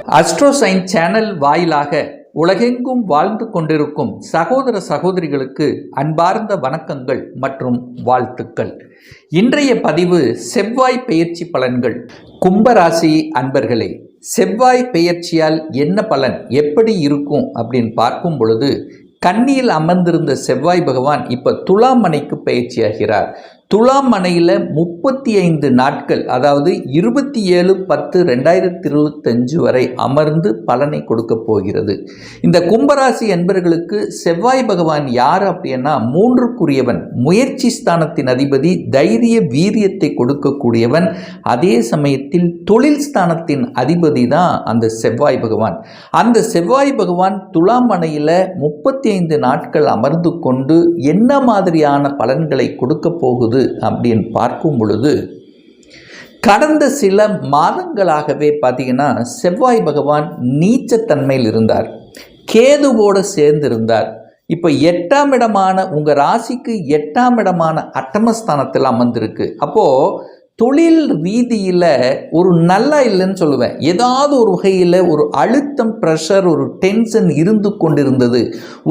அஸ்ட்ரோசைன் channel வாயிலாக உலகெங்கும் வாழ்ந்து கொண்டிருக்கும் சகோதர சகோதரிகளுக்கு அன்பார்ந்த வணக்கங்கள் மற்றும் வாழ்த்துக்கள். இன்றைய பதிவு செவ்வாய் பெயர்ச்சி பலன்கள். கும்பராசி அன்பர்களே, செவ்வாய் பெயர்ச்சியால் என்ன பலன், எப்படி இருக்கும் அப்படின்னு பார்க்கும் பொழுது, கன்னியில் அமர்ந்திருந்த செவ்வாய் பகவான் இப்போ துலாம் மனைக்கு பயிற்சியாகிறார். துலாம் மனையில் 35 நாட்கள், அதாவது 27/10/2025 வரை அமர்ந்து பலனை கொடுக்க போகிறது. இந்த கும்பராசி என்பர்களுக்கு செவ்வாய் பகவான் யார் அப்படின்னா, 3க்குரியவன், முயற்சி ஸ்தானத்தின் அதிபதி, தைரிய வீரியத்தை கொடுக்கக்கூடியவன். அதே சமயத்தில் தொழில் ஸ்தானத்தின் அதிபதி தான் அந்த செவ்வாய் பகவான். அந்த செவ்வாய் பகவான் துலாம் மனையில் 35 நாட்கள் அமர்ந்து கொண்டு என்ன மாதிரியான பலன்களை கொடுக்க போகுது அப்படின்னு பார்க்கும் பொழுது, கடந்த சில மாதங்களாகவே பார்த்தீங்கன்னா செவ்வாய் பகவான் நீச்சத்தன்மையில் இருந்தார், கேதுவோடு சேர்ந்து இருந்தார். இப்போ 8ஆம் இடமான உங்கள் ராசிக்கு 8ஆம் இடமான அட்டமஸ்தானத்தில் அமர்ந்திருக்கு. அப்போது தொழில் ரீதியில் ஒரு நல்லா இல்லைன்னு சொல்லுவேன். ஏதாவது ஒரு வகையில் ஒரு அழுத்தம், ப்ரெஷர், ஒரு டென்ஷன் இருந்து கொண்டிருந்தது.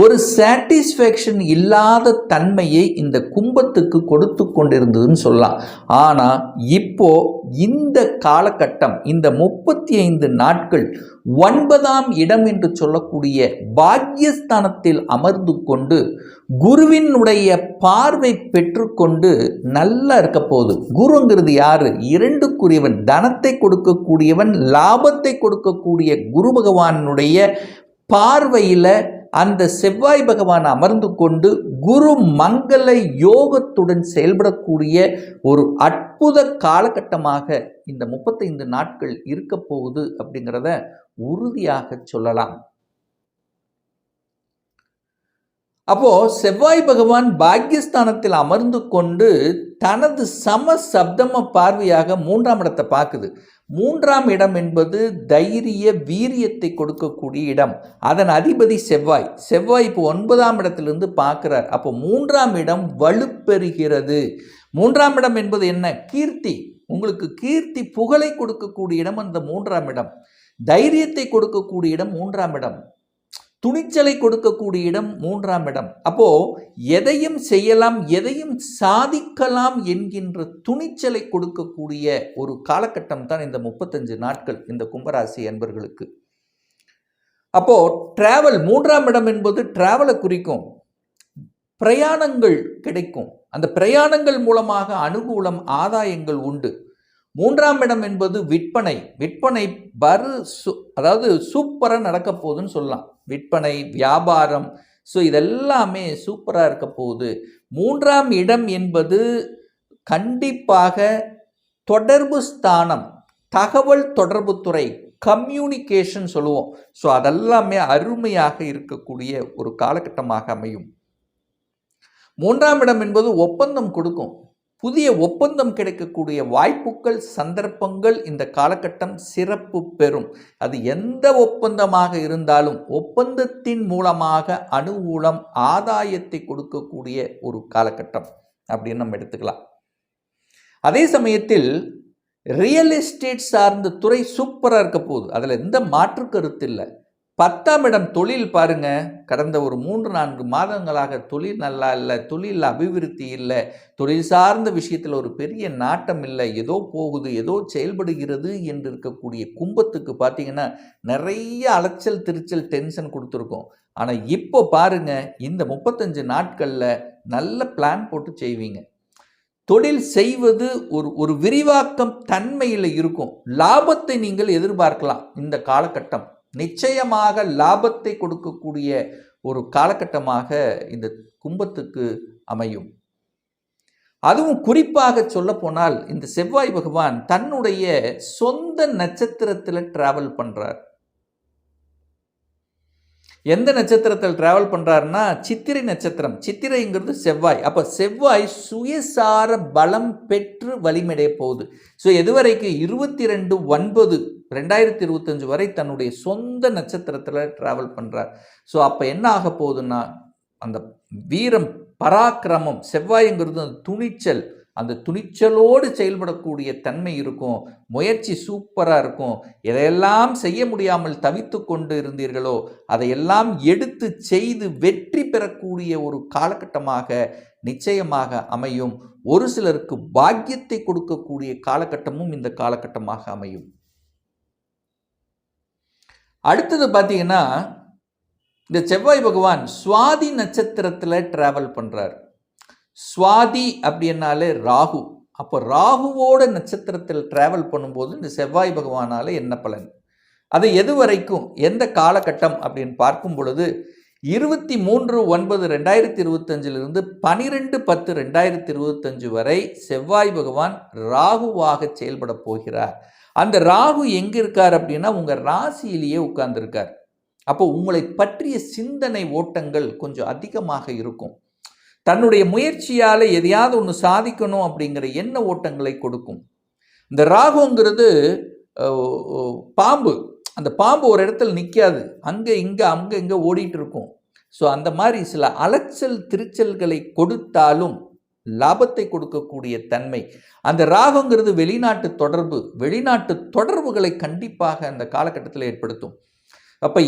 ஒரு சாட்டிஸ்ஃபேக்ஷன் இல்லாத தன்மையை இந்த கும்பத்துக்கு கொடுத்து கொண்டிருந்ததுன்னு சொல்லலாம். ஆனால் இப்போ இந்த காலகட்டம், இந்த 35 நாட்கள் 9ஆம் இடம் என்று சொல்லக்கூடிய பாக்யஸ்தானத்தில் அமர்ந்து கொண்டு குருவினுடைய பார்வை பெற்றுக்கொண்டு நல்லா இருக்க போகுது. குருங்கிறது யாரு? 2க்குரியவன், தனத்தை கொடுக்கக்கூடியவன், லாபத்தை கொடுக்கக்கூடிய குரு பகவானுடைய பார்வையில் அந்த செவ்வாய் பகவான் அமர்ந்து கொண்டு குரு மங்கள யோகத்துடன் செயல்படக்கூடிய ஒரு அற்புத காலகட்டமாக இந்த 35 நாட்கள் இருக்க போகுது அப்படிங்கிறத உறுதியாக சொல்லலாம். அப்போ செவ்வாய் பகவான் பாக்யஸ்தானத்தில் அமர்ந்து கொண்டு தனது சப்தம பார்வையாக 3ஆம் இடத்தை பார்க்குது. 3ஆம் இடம் என்பது தைரிய வீரியத்தை கொடுக்கக்கூடிய இடம். அதன் அதிபதி செவ்வாய். செவ்வாய் இப்போ 9ஆம் இடத்திலிருந்து பார்க்கிறார். அப்போ 3ஆம் இடம் வலுப்பெறுகிறது. 3ஆம் இடம் என்பது என்ன? கீர்த்தி. உங்களுக்கு கீர்த்தி, புகழை கொடுக்கக்கூடிய இடம் அந்த 3ஆம் இடம். தைரியத்தை கொடுக்கக்கூடிய இடம் 3ஆம் இடம். துணிச்சலை கொடுக்கக்கூடிய இடம் 3ஆம் இடம். அப்போ எதையும் செய்யலாம், எதையும் சாதிக்கலாம் என்கின்ற துணிச்சலை கொடுக்கக்கூடிய ஒரு காலகட்டம் தான் இந்த 35 நாட்கள் இந்த கும்பராசி அன்பர்களுக்கு. அப்போ டிராவல், 3ஆம் இடம் என்பது டிராவலை குறிக்கும். பிரயாணங்கள் கிடைக்கும். அந்த பிரயாணங்கள் மூலமாக அனுகூலம், ஆதாயங்கள் உண்டு. 3ஆம் இடம் என்பது விற்பனை. விற்பனை அதாவது சூப்பராக நடக்க போகுதுன்னு சொல்லலாம். விற்பனை, வியாபாரம், ஸோ இதெல்லாமே சூப்பராக இருக்க போகுது. 3ஆம் இடம் என்பது கண்டிப்பாக தொடர்பு ஸ்தானம், தகவல் தொடர்பு துறை, கம்யூனிகேஷன் சொல்லுவோம். ஸோ அதெல்லாமே அருமையாக இருக்கக்கூடிய ஒரு காலகட்டமாக அமையும். 3ஆம் இடம் என்பது ஒப்பந்தம் கொடுக்கும். புதிய ஒப்பந்தம் கிடைக்கக்கூடிய வாய்ப்புகள், சந்தர்ப்பங்கள் இந்த காலகட்டம் சிறப்பு பெறும். அது எந்த ஒப்பந்தமாக இருந்தாலும் ஒப்பந்தத்தின் மூலமாக அனுகூலம், ஆதாயத்தை கொடுக்கக்கூடிய ஒரு காலகட்டம் அப்படின்னு நம்ம எடுத்துக்கலாம். அதே சமயத்தில் ரியல் எஸ்டேட் சார்ந்த துறை சூப்பராக இருக்க போகுது. அதில் எந்த மாற்று கருத்து இல்லை. 10ஆம் இடம் தொழில் பாருங்க. கடந்த ஒரு 3-4 மாதங்களாக தொழில் நல்லா இல்லை, தொழில் அபிவிருத்தி இல்லை, தொழில் சார்ந்த விஷயத்தில் ஒரு பெரிய நாட்டம் இல்லை, ஏதோ போகுது, ஏதோ செயல்படுகிறது என்று இருக்கக்கூடிய கும்பத்துக்கு பார்த்தீங்கன்னா நிறைய அலைச்சல், திருச்சல், டென்ஷன் கொடுத்துருக்கோம். ஆனால் இப்போ பாருங்க, இந்த 35 நாட்களில் நல்ல பிளான் போட்டு செய்வீங்க. தொழில் செய்வது ஒரு விரிவாக்கம் தன்மையில் இருக்கும். லாபத்தை நீங்கள் எதிர்பார்க்கலாம். இந்த காலகட்டம் நிச்சயமாக லாபத்தை கொடுக்கக்கூடிய ஒரு காலகட்டமாக இந்த கும்பத்துக்கு அமையும். அதுவும் குறிப்பாக சொல்ல போனால் இந்த செவ்வாய் பகவான் தன்னுடைய சொந்த நட்சத்திரத்தில் டிராவல் பண்றார். எந்த நட்சத்திரத்தில் டிராவல் பண்ணுறாருன்னா சித்திரை நட்சத்திரம். சித்திரைங்கிறது செவ்வாய். அப்போ செவ்வாய் சுயசார பலம் பெற்று வலிமையடைய போகுது. ஸோ எதுவரைக்கும் 22/9/2025 வரை தன்னுடைய சொந்த நட்சத்திரத்தில் டிராவல் பண்ணுறார். ஸோ அப்போ என்ன ஆக போகுதுன்னா, அந்த வீரம், பராக்கிரமம், செவ்வாய்ங்கிறது அந்த துணிச்சல், அந்த துணிச்சலோடு செயல்படக்கூடிய தன்மை இருக்கும். முயற்சி சூப்பராக இருக்கும். எதையெல்லாம் செய்ய முடியாமல் தவித்து கொண்டு இருந்தீர்களோ அதையெல்லாம் எடுத்து செய்து வெற்றி பெறக்கூடிய ஒரு காலகட்டமாக நிச்சயமாக அமையும். ஒரு சிலருக்கு பாக்கியத்தை கொடுக்கக்கூடிய காலகட்டமும் இந்த காலகட்டமாக அமையும். அடுத்தது பார்த்தீங்கன்னா, இந்த செவ்வாய் பகவான் சுவாதி நட்சத்திரத்தில் டிராவல் பண்ணுறார். சுவாதி அப்படின்னாலே ராகு. அப்போ ராகுவோட நட்சத்திரத்தில் டிராவல் பண்ணும்போது இந்த செவ்வாய் பகவானால் என்ன பலன், அது எது வரைக்கும், எந்த காலகட்டம் அப்படின்னு பார்க்கும் பொழுது 23/9/2025 12/10/2025 வரை செவ்வாய் பகவான் ராகுவாக செயல்பட போகிறார். அந்த ராகு எங்க இருக்கார் அப்படின்னா உங்க ராசியிலேயே உட்கார்ந்துருக்கார். அப்போ உங்களை பற்றிய சிந்தனை ஓட்டங்கள் கொஞ்சம் அதிகமாக இருக்கும். தன்னுடைய முயற்சியால் எதையாவது ஒன்று சாதிக்கணும் அப்படிங்கிற எண்ண ஓட்டங்களை கொடுக்கும். இந்த ராகுங்கிறது பாம்பு. அந்த பாம்பு ஒரு இடத்துல நிற்காது, அங்கே இங்கே ஓடிட்டு இருக்கும். ஸோ அந்த மாதிரி சில அலைச்சல் திருச்சல்களை கொடுத்தாலும் லாபத்தை கொடுக்கக்கூடிய தன்மை. அந்த ராகுங்கிறது வெளிநாட்டு தொடர்புகளை கண்டிப்பாக அந்த காலகட்டத்தில் ஏற்படுத்தும். அப்போ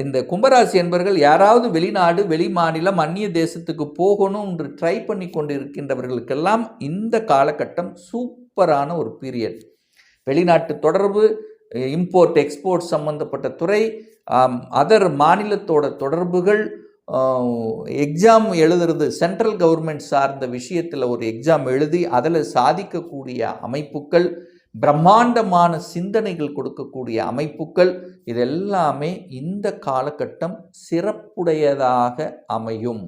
இந்த கும்பராசி என்பவர்கள் யாராவது வெளிநாடு, வெளி மாநிலம், அந்நிய தேசத்துக்கு போகணும் என்று ட்ரை பண்ணி கொண்டு இருக்கின்றவர்களுக்கெல்லாம் இந்த காலகட்டம் சூப்பரான ஒரு பீரியட். வெளிநாட்டு தொடர்பு, இம்போர்ட் எக்ஸ்போர்ட் சம்பந்தப்பட்ட துறை, அதர் மாநிலத்தோட தொடர்புகள், எக்ஸாம் எழுதுறது, சென்ட்ரல் கவர்மெண்ட் சார்ந்த விஷயத்தில் ஒரு எக்ஸாம் எழுதி அதில் சாதிக்கக்கூடிய அமைப்புகள், பிரம்மாண்டமான சிந்தனைகள் கொடுக்கக்கூடிய அமைப்புகள், இதெல்லாமே இந்த காலகட்டம் சிறப்புடையதாக அமையும்.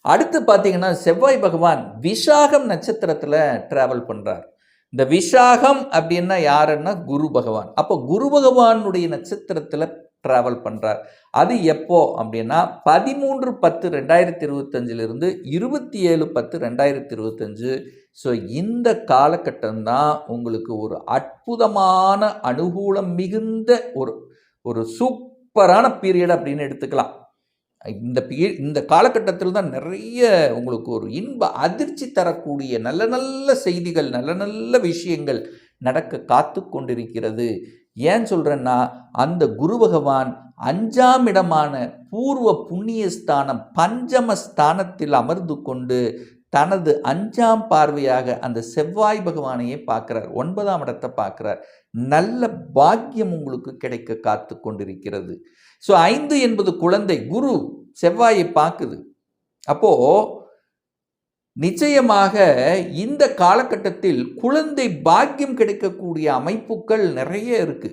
அடுத்து பார்த்தீங்கன்னா செவ்வாய் பகவான் விசாகம் நட்சத்திரத்தில் டிராவல் பண்ணுறார். இந்த விசாகம் அப்படின்னா யாருன்னா குரு பகவான். அப்போ குரு பகவானுடைய நட்சத்திரத்தில் டிராவல் பண்ணுறார். அது எப்போ அப்படின்னா 13/10/2025 27/10/2025. ஸோ இந்த காலகட்டம்தான் உங்களுக்கு ஒரு அற்புதமான அனுகூலம் மிகுந்த ஒரு சூப்பரான பீரியட் அப்படின்னு எடுத்துக்கலாம். இந்த காலகட்டத்தில் தான் நிறைய உங்களுக்கு ஒரு இன்ப அதிர்ச்சி தரக்கூடிய நல்ல நல்ல செய்திகள், நல்ல நல்ல விஷயங்கள் நடக்க காத்து கொண்டிருக்கிறது. ஏன் சொல்கிறேன்னா, அந்த குரு பகவான் 5ஆம் இடமான பூர்வ புண்ணியஸ்தானம் பஞ்சமஸ்தானத்தில் அமர்ந்து கொண்டு தனது 5ஆம் பார்வையாக அந்த செவ்வாய் பகவானையே பார்க்கிறார், 9ஆம் இடத்தை பார்க்கிறார். நல்ல பாக்கியம் உங்களுக்கு கிடைக்க காத்து கொண்டிருக்கிறது. ஸோ 5 என்பது குழந்தை. குரு செவ்வாயை பார்க்குது. அப்போ நிச்சயமாக இந்த காலகட்டத்தில் குழந்தை பாக்கியம் கிடைக்கக்கூடிய அமைப்புகள் நிறைய இருக்கு.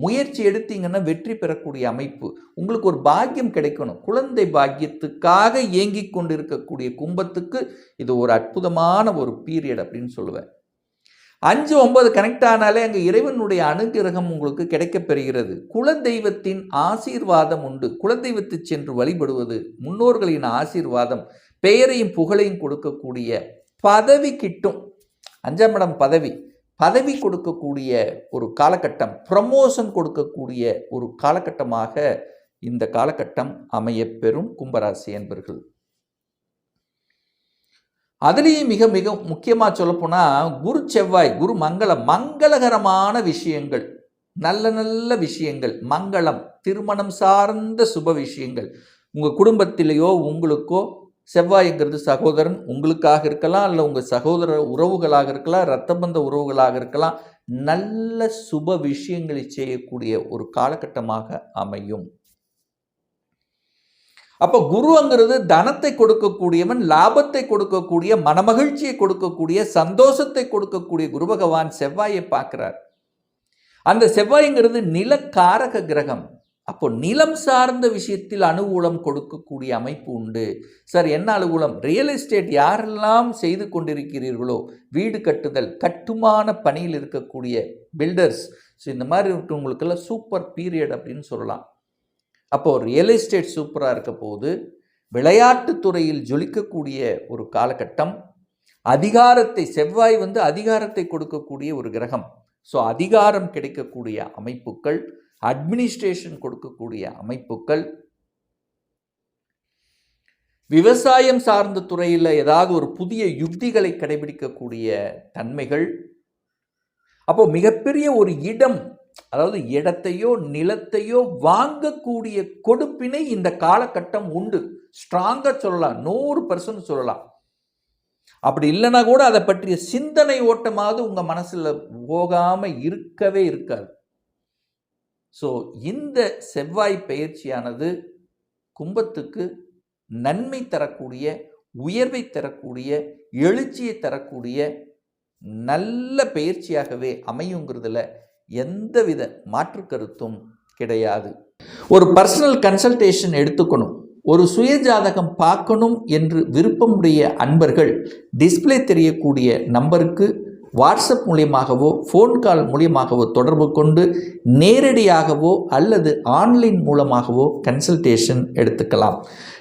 முயற்சி எடுத்தீங்கன்னா வெற்றி பெறக்கூடிய அமைப்பு, உங்களுக்கு ஒரு பாக்கியம் கிடைக்கணும். குழந்தை பாக்கியத்துக்காக ஏங்கி கொண்டிருக்கக்கூடிய கும்பத்துக்கு இது ஒரு அற்புதமான ஒரு பீரியட் அப்படின்னு சொல்லுவேன். 5, 9 கனெக்ட் ஆனாலே அங்கே இறைவனுடைய அனுகிரகம் உங்களுக்கு கிடைக்கப் பெறுகிறது. குலதெய்வத்தின் ஆசீர்வாதம் உண்டு. குலதெய்வத்தை சென்று வழிபடுவது, முன்னோர்களின் ஆசீர்வாதம், பெயரையும் புகழையும் கொடுக்கக்கூடிய பதவி கிட்டும். 5ஆம் இடம் பதவி கொடுக்கக்கூடிய ஒரு காலகட்டம், ப்ரமோஷன் கொடுக்கக்கூடிய ஒரு காலகட்டமாக இந்த காலகட்டம் அமையப்பெறும் கும்பராசி என்பர்கள். அதுலேயும் மிக மிக முக்கியமாக சொல்லப்போனால் குரு செவ்வாய், குரு மங்களகரமான விஷயங்கள், நல்ல நல்ல விஷயங்கள், மங்களம், திருமணம் சார்ந்த சுப விஷயங்கள். உங்கள் குடும்பத்திலேயோ உங்களுக்கோ செவ்வாய்ங்கிறது சகோதரன் உங்களுக்காக இருக்கலாம், இல்லை உங்கள் சகோதர உறவுகளாக இருக்கலாம், இரத்தபந்த உறவுகளாக இருக்கலாம். நல்ல சுப விஷயங்களை செய்யக்கூடிய ஒரு காலகட்டமாக அமையும். அப்போ குருங்கிறது தனத்தை கொடுக்கக்கூடியவன், லாபத்தை கொடுக்கக்கூடிய, மனமகிழ்ச்சியை கொடுக்கக்கூடிய, சந்தோஷத்தை கொடுக்கக்கூடிய குரு பகவான் செவ்வாயை பார்க்கிறார். அந்த செவ்வாய்ங்கிறது நிலக்காரக கிரகம். அப்போ நிலம் சார்ந்த விஷயத்தில் அனுகூலம் கொடுக்கக்கூடிய அமைப்பு உண்டு. சார் என்ன அனுகூலம்? ரியல் எஸ்டேட் யாரெல்லாம் செய்து கொண்டிருக்கிறீர்களோ, வீடு கட்டுதல், கட்டுமான பணியில் இருக்கக்கூடிய பில்டர்ஸ், ஸோ இந்த மாதிரி இருக்கவங்களுக்கெல்லாம் சூப்பர் பீரியட் அப்படின்னு சொல்லலாம். அப்போது ரியல் எஸ்டேட் சூப்பராக இருக்க போது, விளையாட்டுத்துறையில் ஜொலிக்கக்கூடிய ஒரு காலகட்டம், அதிகாரத்தை, செவ்வாய் அதிகாரத்தை கொடுக்கக்கூடிய ஒரு கிரகம். ஸோ அதிகாரம் கிடைக்கக்கூடிய அமைப்புகள், அட்மினிஸ்ட்ரேஷன் கொடுக்கக்கூடிய அமைப்புகள், விவசாயம் சார்ந்த துறையில் ஏதாவது ஒரு புதிய யுக்திகளை கடைபிடிக்கக்கூடிய தன்மைகள். அப்போ மிகப்பெரிய ஒரு இடம், அதாவது இடத்தையோ நிலத்தையோ வாங்கக்கூடிய கொடுப்பினை இந்த காலகட்டம் உண்டு. ஸ்ட்ராங்கா சொல்லலாம், 100% சொல்லலாம். அப்படி இல்லைன்னா கூட அதை பற்றிய சிந்தனை ஓட்டமாவது உங்க மனசுல போகாம இருக்கவே இருக்காது. ஸோ இந்த செவ்வாய் பயிற்சியானது கும்பத்துக்கு நன்மை தரக்கூடிய, உயர்வை தரக்கூடிய, எழுச்சியை தரக்கூடிய நல்ல பயிற்சியாகவே அமையுங்கிறதுல எந்தவித மாற்று கருத்தும் கிடையாது. ஒரு பர்சனல் கன்சல்டேஷன் எடுத்துக்கணும், ஒரு சுயஜாதகம் பார்க்கணும் என்று விருப்பமுடைய அன்பர்கள் டிஸ்பிளே தெரியக்கூடிய நம்பருக்கு வாட்ஸ்அப் மூலியமாகவோ ஃபோன் கால் மூலியமாகவோ தொடர்பு கொண்டு நேரடியாகவோ அல்லது ஆன்லைன் மூலமாகவோ கன்சல்டேஷன் எடுத்துக்கலாம்.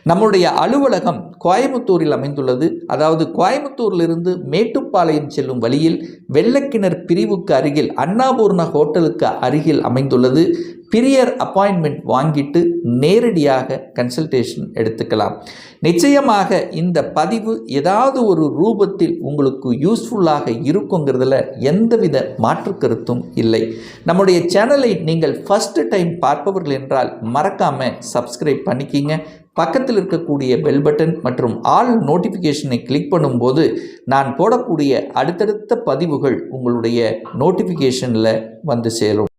நம்முடைய அலுவலகம் கோயம்புத்தூரில் அமைந்துள்ளது. அதாவது கோயம்புத்தூரிலிருந்து மேட்டுப்பாளையம் செல்லும் வழியில் வெள்ளக்கிணர் பிரிவுக்கு அருகில் அன்னபூர்ணா ஹோட்டலுக்கு அருகில் அமைந்துள்ளது. பிரியர் அப்பாயின்மெண்ட் வாங்கிட்டு நேரடியாக கன்சல்டேஷன் எடுத்துக்கலாம். நிச்சயமாக இந்த பதிவு ஏதாவது ஒரு ரூபத்தில் உங்களுக்கு யூஸ்ஃபுல்லாக இருக்குங்கிறதுல எந்தவித மாற்று கருத்தும் இல்லை. நம்முடைய சேனலை நீங்கள் ஃபர்ஸ்ட் டைம் பார்ப்பவர்கள் என்றால் மறக்காம சப்ஸ்கிரைப் பண்ணிக்கிங்க. பக்கத்தில் இருக்கக்கூடிய பெல் பட்டன் மற்றும் ஆல் நோட்டிஃபிகேஷனை கிளிக் பண்ணும்போது நான் போடக்கூடிய அடுத்தடுத்த பதிவுகள் உங்களுடைய நோட்டிஃபிகேஷனில் வந்து சேரும்.